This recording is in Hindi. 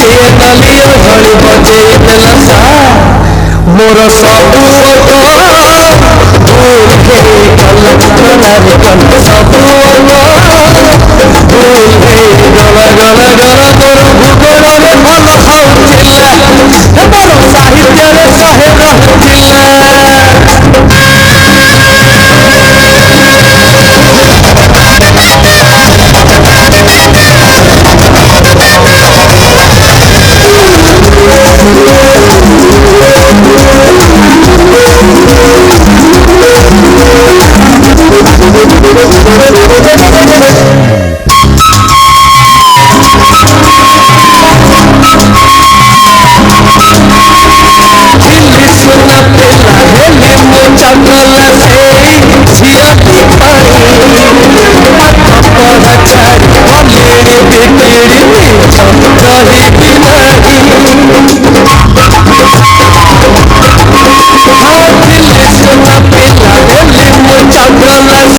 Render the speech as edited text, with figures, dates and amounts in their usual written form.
से नलिया भली बजे लसा मोर सबू भूल के कलर कल सबू भूल के गला गला गला मोर भूगोल रे भल खाउथिला मोर साहित्य रे सहे रहथिला रही